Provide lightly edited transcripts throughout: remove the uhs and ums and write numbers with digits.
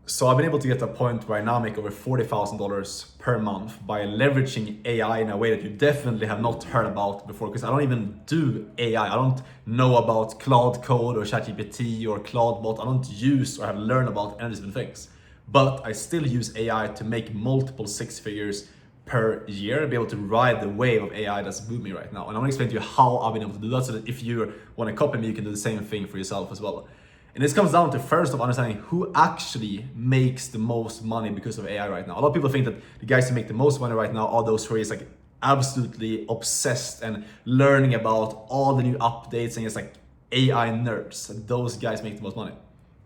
So I've been able to get to a point where I now make over $40,000 per month by leveraging AI in a way that you definitely have not heard about before, because I don't even do AI. I don't know about Cloud Code or ChatGPT or CloudBot. I don't use or have learned about any of these things. But I still use AI to make multiple six figures per year, be able to ride the wave of AI that's booming right now. And I'm gonna explain to you how I've been able to do that so that if you want to copy me, you can do the same thing for yourself as well. And this comes down to first of understanding who actually makes the most money because of AI right now. A lot of people think that the guys who make the most money right now are those who are like absolutely obsessed and learning about all the new updates and it's like AI nerds. Those guys make the most money.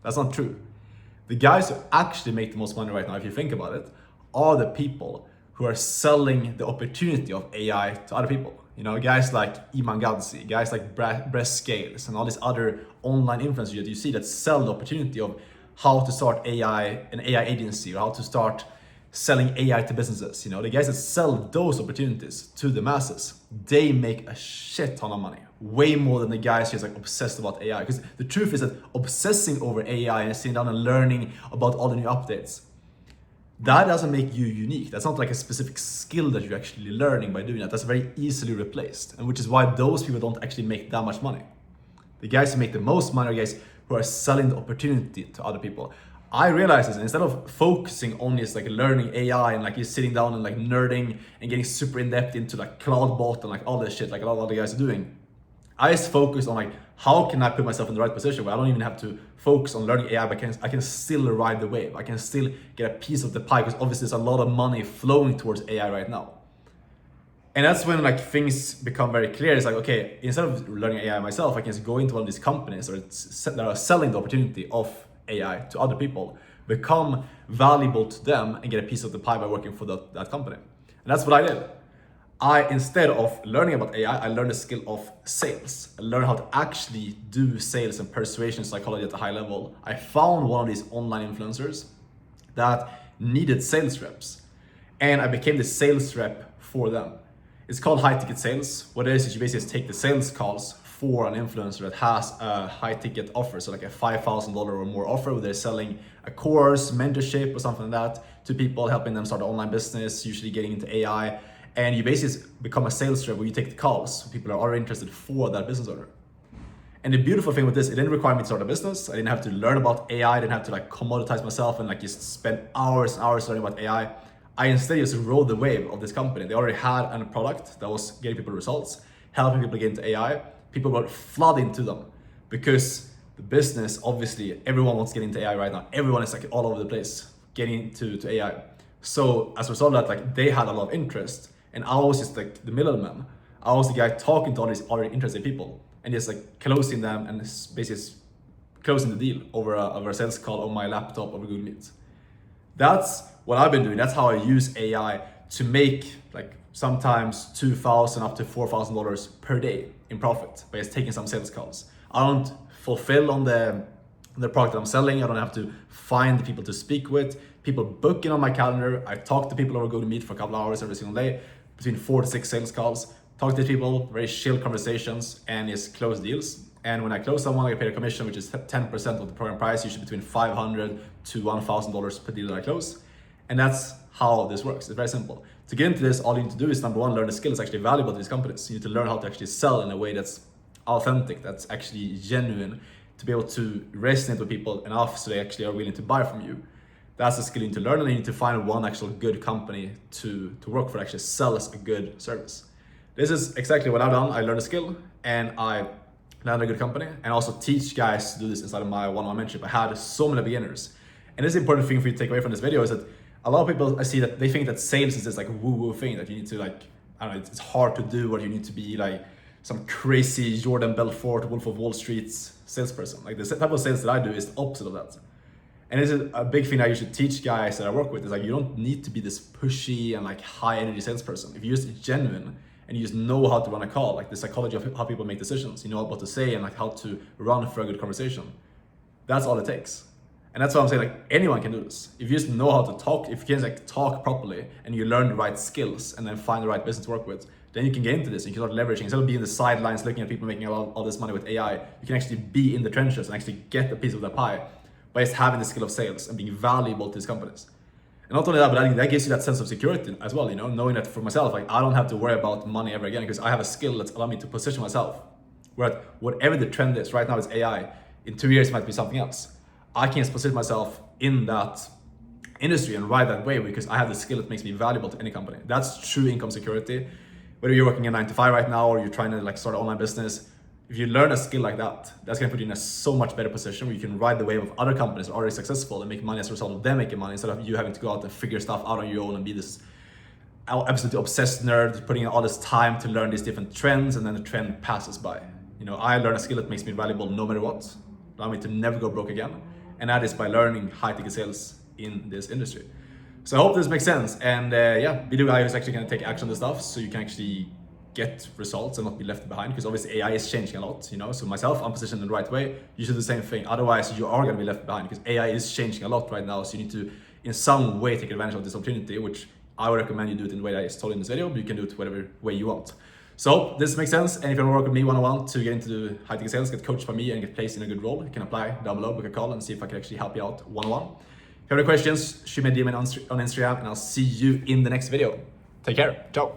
That's not true. The guys who actually make the most money right now, if you think about it, are the people who are selling the opportunity of AI to other people. You know, guys like Iman Gadzhi, guys like Breast Scales, and all these other online influencers that you see that sell the opportunity of how to start an AI agency, or how to start selling AI to businesses. You know, the guys that sell those opportunities to the masses, they make a shit ton of money. Way more than the guys who's like obsessed about AI. Because the truth is that obsessing over AI and sitting down and learning about all the new updates, that doesn't make you unique. That's not like a specific skill that you're actually learning by doing that. That's very easily replaced. And which is why those people don't actually make that much money. The guys who make the most money are guys who are selling the opportunity to other people. I realize this, and instead of focusing on just like learning AI and like you're sitting down and like nerding and getting super in depth into like CloudBot and like all this shit like a lot of other guys are doing, I just focus on like how can I put myself in the right position where I don't even have to focus on learning AI, but I can still ride the wave. I can still get a piece of the pie because obviously there's a lot of money flowing towards AI right now. And that's when like things become very clear. It's like, okay, instead of learning AI myself, I can just go into one of these companies that are selling the opportunity of AI to other people, become valuable to them and get a piece of the pie by working for that company. And that's what I did. Instead of learning about AI, I learned the skill of sales. I learned how to actually do sales and persuasion psychology at a high level. I found one of these online influencers that needed sales reps, and I became the sales rep for them. It's called high ticket sales. What it is you basically just take the sales calls for an influencer that has a high ticket offer, so like a $5,000 or more offer where they're selling a course, mentorship or something like that to people, helping them start an online business, usually getting into AI. And you basically become a sales rep where you take the calls. So people are already interested for that business owner. And the beautiful thing with this, it didn't require me to start a business. I didn't have to learn about AI. I didn't have to like commoditize myself and like just spend hours and hours learning about AI. I instead just rode the wave of this company. They already had a product that was getting people results, helping people get into AI. People were flooding to them because the business, obviously, everyone wants to get into AI right now. Everyone is like all over the place getting to AI. So as a result of that, like they had a lot of interest. And I was just like the middleman. I was the guy talking to all these already interested people and just like closing them and basically closing the deal over a sales call on my laptop over Google Meet. That's what I've been doing. That's how I use AI to make like sometimes $2,000 up to $4,000 per day in profit by just taking some sales calls. I don't fulfill on the product that I'm selling. I don't have to find the people to speak with. People book in on my calendar. I talk to people over Google Meet for a couple of hours every single day, between 4 to 6 sales calls, talk to people, very chill conversations, and just close deals. And when I close someone, I get paid a commission, which is 10% of the program price, usually between $500 to $1,000 per deal that I close. And that's how this works. It's very simple. To get into this, all you need to do is number one, learn the skill that's actually valuable to these companies. You need to learn how to actually sell in a way that's authentic, that's actually genuine, to be able to resonate with people enough so they actually are willing to buy from you. That's the skill you need to learn, and you need to find one actual good company to work for, actually sell us a good service. This is exactly what I've done. I learned a skill and I landed a good company, and also teach guys to do this inside of my one-on-one mentorship. I had so many beginners. And this is the important thing for you to take away from this video is that a lot of people, I see that they think that sales is this like woo-woo thing that you need to like, I don't know, it's hard to do, or you need to be like some crazy Jordan Belfort, Wolf of Wall Street salesperson. Like the type of sales that I do is the opposite of that. And this is a big thing I usually teach guys that I work with, is like you don't need to be this pushy and like high energy salesperson. If you're just genuine and you just know how to run a call, like the psychology of how people make decisions, you know what to say and like how to run for a good conversation, that's all it takes. And that's why I'm saying like anyone can do this. If you just know how to talk, if you can like talk properly and you learn the right skills and then find the right business to work with, then you can get into this. You can start leveraging. Instead of being in the sidelines looking at people making all this money with AI, you can actually be in the trenches and actually get a piece of the pie by just having the skill of sales and being valuable to these companies. And not only that, but I think that gives you that sense of security as well, knowing that for myself, like I don't have to worry about money ever again because I have a skill that's allowed me to position myself. Where whatever the trend is, right now it's AI, in 2 years it might be something else. I can position myself in that industry and ride that wave because I have the skill that makes me valuable to any company. That's true income security. Whether you're working a 9 to 5 right now or you're trying to like start an online business, if you learn a skill like that, that's gonna put you in a so much better position where you can ride the wave of other companies that are already successful and make money as a result of them making money instead of you having to go out and figure stuff out on your own and be this absolutely obsessed nerd putting in all this time to learn these different trends and then the trend passes by. I learn a skill that makes me valuable no matter what, allow me to never go broke again, and that is by learning high-ticket sales in this industry. So I hope this makes sense, and be the guy who's actually gonna take action on this stuff so you can actually get results and not be left behind, because obviously AI is changing a lot, so myself, I'm positioned in the right way, you should do the same thing, otherwise you are gonna be left behind because AI is changing a lot right now, so you need to in some way take advantage of this opportunity, which I would recommend you do it in the way that I told in this video, but you can do it whatever way you want. So this makes sense, and if you want to work with me one-on-one to get into high-ticket sales, get coached by me and get placed in a good role, you can apply down below, book a call and see if I can actually help you out one-on-one. If you have any questions, shoot me a DM on Instagram and I'll see you in the next video. Take care, ciao.